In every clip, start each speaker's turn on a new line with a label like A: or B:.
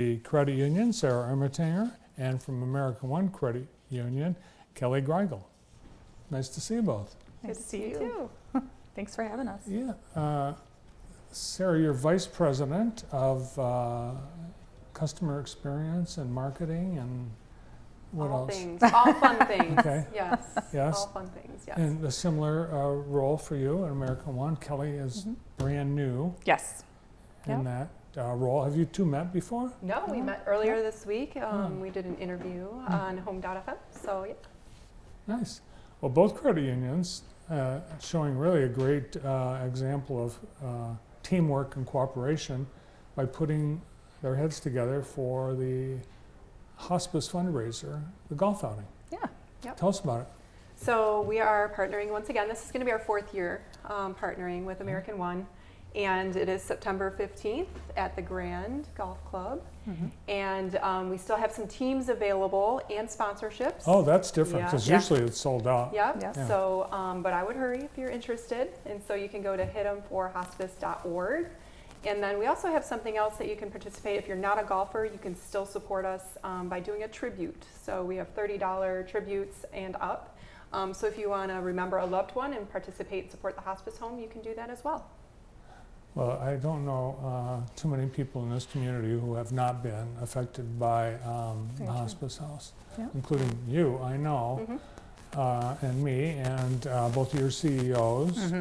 A: the Credit Union, Sarah Ermatinger, and from American One Credit Union, Kelly Greigel. Nice to see you both.
B: Nice to see you too. Thanks for having us.
A: Yeah. Sarah, you're Vice President of Customer Experience and Marketing and what
C: all
A: else?
C: Things, all fun things.
A: Okay.
C: Yes.
A: Yes.
C: All fun things. Yes.
A: And a similar role for you at American One. Kelly is brand new
B: Yes.
A: in that role. Have you two met before?
C: No, we met earlier this week. We did an interview on Home.fm. So yeah.
A: Nice. Well, both credit unions showing really a great example of teamwork and cooperation by putting their heads together for the Hospice Fundraiser, the golf outing.
B: Yeah.
C: Yep.
A: Tell us about it.
C: So we are partnering once again. This is going to be our 4th year partnering with American One. And it is September 15th at the Grand Golf Club. And we still have some teams available and sponsorships.
A: Oh, that's different because usually it's sold out.
C: Yep.
B: Yeah.
C: So, but I would hurry if you're interested. And so you can go to hitemforhospice.org. And then we also have something else that you can participate. If you're not a golfer, you can still support us by doing a tribute. So we have $30 tributes and up. So if you want to remember a loved one and participate and support the hospice home, you can do that as well.
A: Well, I don't know too many people in this community who have not been affected by the hospice house, including you, I know, and me, and both of your CEOs.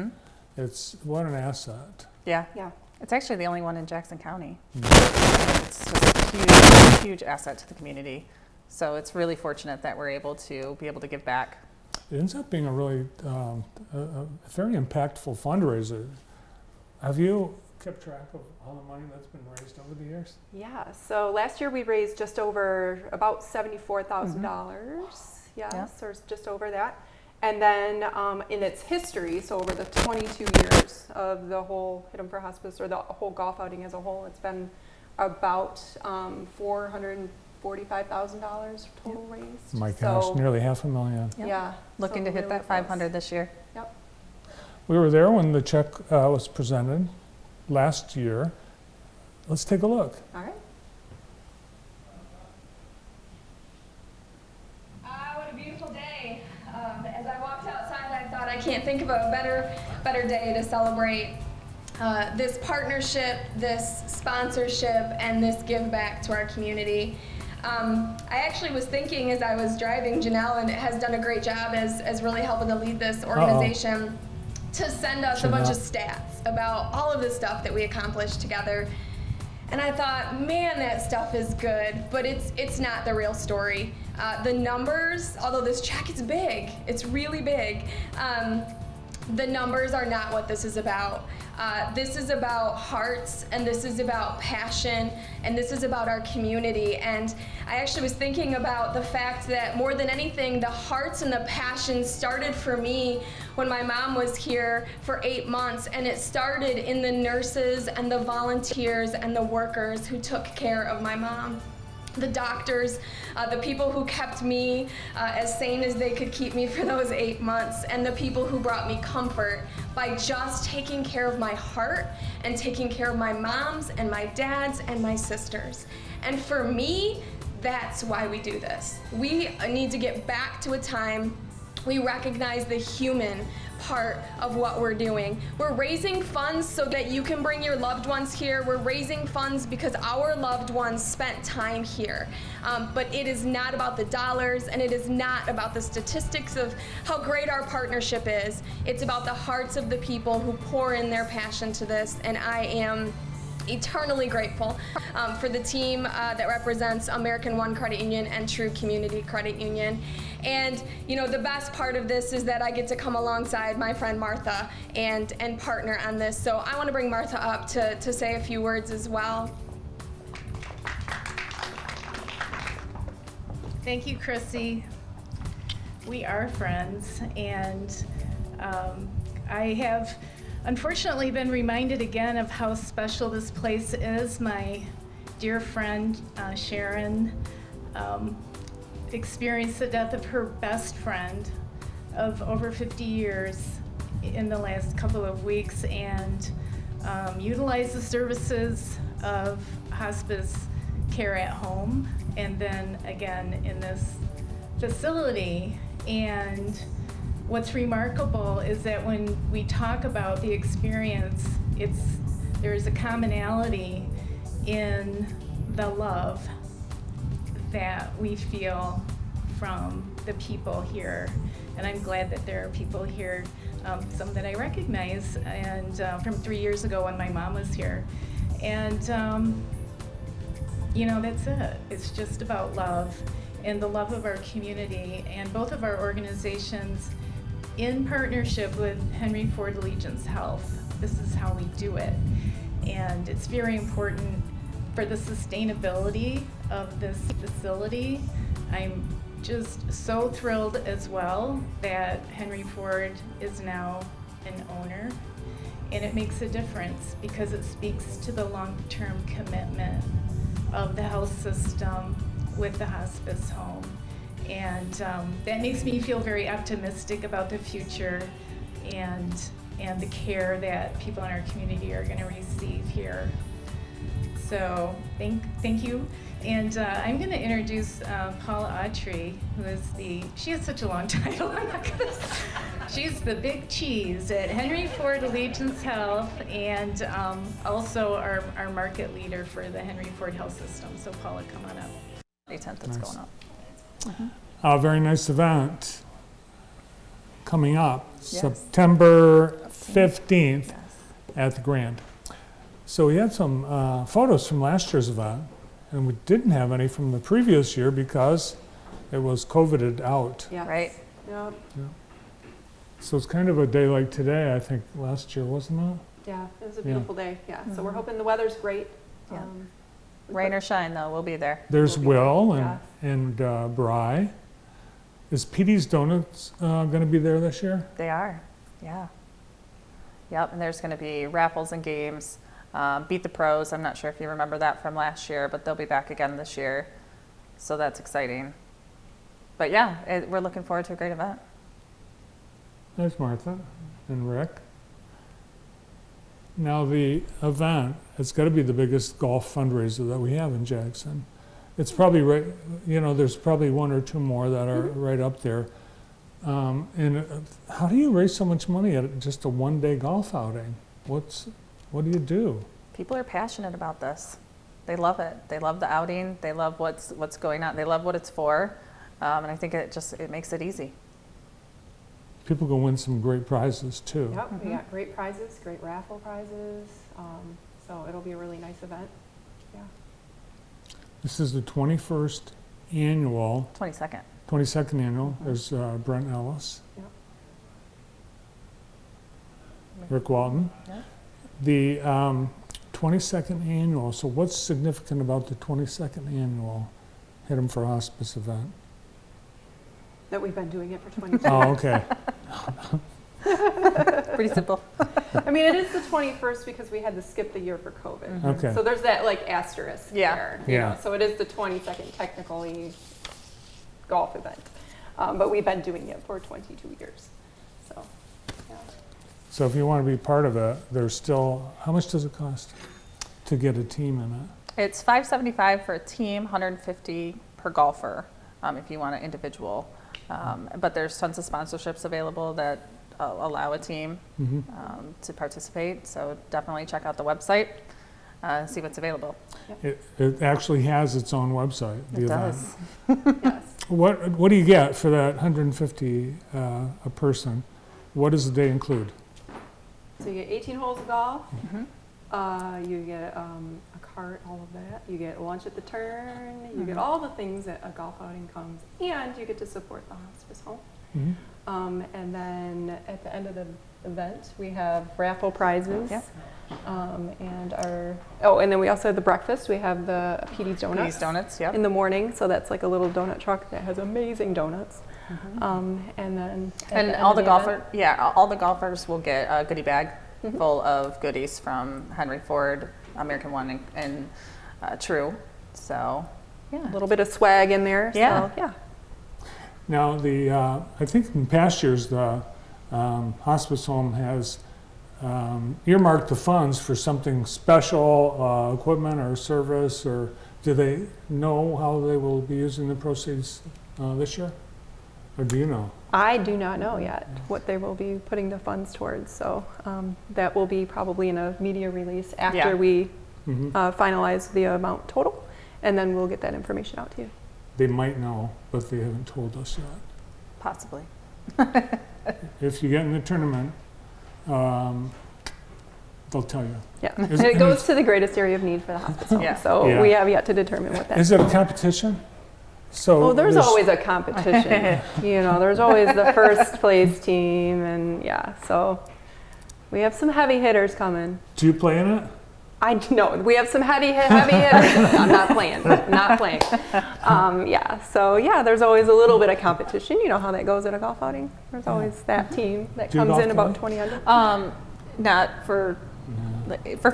A: It's what an asset.
B: Yeah.
C: Yeah.
B: It's actually the only one in Jackson County. It's just a huge asset to the community. So it's really fortunate that we're able to give back.
A: It ends up being a really a very impactful fundraiser. Have you kept track of all the money that's been raised over the years?
C: Yeah. So last year we raised just over about $74,000. Yes, or just over that. And then in its history, so over the 22 years of the whole Hit 'em for Hospice or the whole golf outing as a whole, it's been about $445,000 total raised.
A: My gosh, nearly $500,000.
C: Yeah.
B: Looking to hit
C: really
B: that 500 this year.
C: Yep.
A: We were there when the check was presented last year. Let's take a look.
C: All right.
D: What a beautiful day. As I walked outside, I thought I can't think of a better day to celebrate this partnership, this sponsorship, and this give back to our community. I actually was thinking as I was driving, Janelle has done a great job as really helping to lead this organization to send us a bunch of stats about all of the stuff that we accomplished together. And I thought, man, that stuff is good, but it's not the real story. The numbers, although this check is big, it's really big, the numbers are not what this is about. This is about hearts, and this is about passion, and this is about our community. And I actually was thinking about the fact that more than anything, the hearts and the passion started for me when my mom was here for 8 months, and it started in the nurses and the volunteers and the workers who took care of my mom. The doctors, the people who kept me as sane as they could keep me for those 8 months, and the people who brought me comfort by just taking care of my heart and taking care of my moms and my dads and my sisters. And for me, that's why we do this. We need to get back to a time we recognize the human part of what we're doing. We're raising funds so that you can bring your loved ones here. We're raising funds because our loved ones spent time here. But it is not about the dollars, and it is not about the statistics of how great our partnership is. It's about the hearts of the people who pour in their passion to this, and I am eternally grateful for the team that represents American One Credit Union and True Community Credit Union. And you know, the best part of this is that I get to come alongside my friend Martha and partner on this. So I want to bring Martha up to say a few words as well.
E: Thank you, Chrissy. We are friends, and I have unfortunately been reminded again of how special this place is. My dear friend Sharon experienced the death of her best friend of over 50 years in the last couple of weeks, and utilized the services of Hospice care at home and then again in this facility. And what's remarkable is that when we talk about the experience, there's a commonality in the love that we feel from the people here. And I'm glad that there are people here, some that I recognize, and from 3 years ago when my mom was here. And you know, that's it. It's just about love and the love of our community. And both of our organizations, in partnership with Henry Ford Allegiance Health, this is how we do it. And it's very important for the sustainability of this facility. I'm just so thrilled as well that Henry Ford is now an owner. And it makes a difference because it speaks to the long-term commitment of the health system with the hospice home. And that makes me feel very optimistic about the future and the care that people in our community are going to receive here. So thank you. And I'm going to introduce Paula Autry, who is she has such a long title, I'm not going to, she's the big cheese at Henry Ford Allegiance Health and also our market leader for the Henry Ford Health System. So Paula, come on up.
B: May 10th that's
A: Nice.
B: going up.
A: A very nice event coming up,
B: Yes.
A: September 15th
B: Yes.
A: at the Grand. So we had some photos from last year's event, and we didn't have any from the previous year because it was COVIDed out.
C: Yes.
B: Right.
C: Yep.
A: So it's kind of a day like today, I think, last year, wasn't it?
C: Yeah, it was a
A: Yeah.
C: beautiful day. Yeah, so we're hoping the weather's great.
B: Yeah.
C: Um,
B: Rain or shine, though, we'll be there.
A: There's
C: We'll be there,
A: Will
C: yeah.
A: and Bri. Is Petey's Donuts going to be there this year?
B: They are, yeah. Yep, and there's going to be raffles and games. Beat the Pros, I'm not sure if you remember that from last year, but they'll be back again this year. So that's exciting. But yeah, we're looking forward to a great event.
A: There's Martha and Rick. Now the event, it's got to be the biggest golf fundraiser that we have in Jackson. It's probably right, there's probably one or two more that are right up there. And how do you raise so much money at just a one-day golf outing? What do you do?
B: People are passionate about this. They love it. They love the outing. They love what's going on. They love what it's for. And I think it makes it easy.
A: People go win some great prizes too.
C: Yep, we got great prizes, great raffle prizes. So it'll be a really nice event. Yeah.
A: This is the 21st annual,
B: 22nd.
A: 22nd annual. There's Brent Ellis,
C: Yep.
A: Rick Walton.
B: Yep.
A: The 22nd annual, so what's significant about the 22nd annual Hit 'em for Hospice event?
C: That we've been doing it for 20 years.
A: Oh, okay.
B: Pretty simple.
C: I mean, it is the 21st because we had to skip the year for COVID.
A: Okay.
C: So there's that like asterisk
B: Yeah.
C: there.
A: Yeah.
C: So it is the 22nd technically golf event. But we've been doing it for 22 years. So, yeah.
A: So if you want to be part of it, there's still, how much does it cost to get a team in it?
B: It's $575 for a team, $150 per golfer if you want an individual. But there's tons of sponsorships available that allow a team to participate. So definitely check out the website, see what's available.
A: It actually has its own website, the
B: It
A: event.
B: does.
C: Yes.
A: What do you get for that 150 a person? What does the day include?
C: So you get 18 holes of golf.
B: Mhm.
C: You get a cart, all of that. You get lunch at the turn. You get all the things that a golf outing comes, and you get to support the hospice home.
A: Mhm.
C: And then at the end of the event, we have raffle prizes.
B: Yep.
C: And then we also have the breakfast. We have the Petey's Donuts.
B: Petey's Donuts, yep.
C: In the morning, so that's like a little donut truck that has amazing donuts. And then at
B: And
C: the end
B: all
C: of
B: the
C: event-
B: all the golfers will get a goodie bag full of goodies from Henry Ford, American One, and True. So, yeah.
C: a little bit of swag in there.
B: Yeah.
C: So, yeah.
A: Now, I think in past years, the hospice home has earmarked the funds for something special, equipment or service or Do they know how they will be using the proceeds this year? Or do you know?
C: I do not know yet what they will be putting the funds towards, so that will be probably in a media release after
B: Yeah.
C: we
A: Mhm.
C: finalize the amount total, and then we'll get that information out to you.
A: They might know, but they haven't told us yet.
B: Possibly.
A: If you get in the tournament, they'll tell you.
C: Yeah,
A: Is-
C: and it
A: and
C: goes
A: is-
C: to the greatest area of need for the hospice home,
B: Yeah.
C: so
A: Yeah.
C: we have yet to determine what that
A: Is it a competition? So
C: Oh, there's always a competition. You know, there's always the first place team, and yeah, so we have some heavy hitters coming.
A: Do you play in it?
C: I know we have some heavy hitters. I'm not playing. Not playing. Yeah. So yeah, there's always a little bit of competition. You know how that goes at a golf outing. There's always that team that
A: Do you
C: comes
A: golf,
C: in about
A: Kelly?
C: 20 under.
B: Not for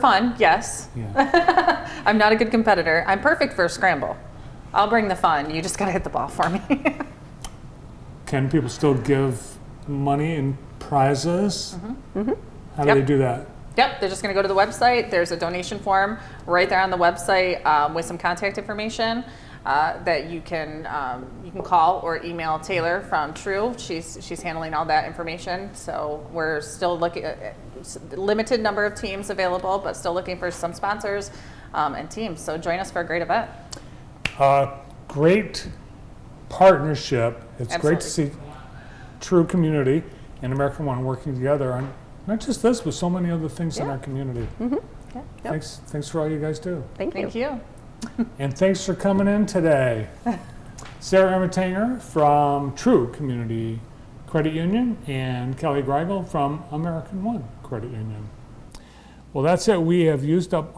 B: fun, yes.
A: Yeah.
B: I'm not a good competitor. I'm perfect for a scramble. I'll bring the fun. You just gotta hit the ball for me.
A: Can people still give money and prizes? How do
B: Yep.
A: they do that?
B: Yep, they're just gonna go to the website. There's a donation form right there on the website with some contact information that you can call or email Taylor from True. She's handling all that information. So we're still looking at limited number of teams available, but still looking for some sponsors and teams. So join us for a great event.
A: Great partnership. It's great to
B: Absolutely.
A: see True Community and American One working together on not just this, but so many other things in
B: Yeah.
A: our community.
C: Yep.
A: Thanks for all you guys do.
C: Thank you.
B: Thank you.
A: And thanks for coming in today. Sarah Emmetanger from True Community Credit Union and Kelly Greigel from American One Credit Union. Well, that's it. We have used up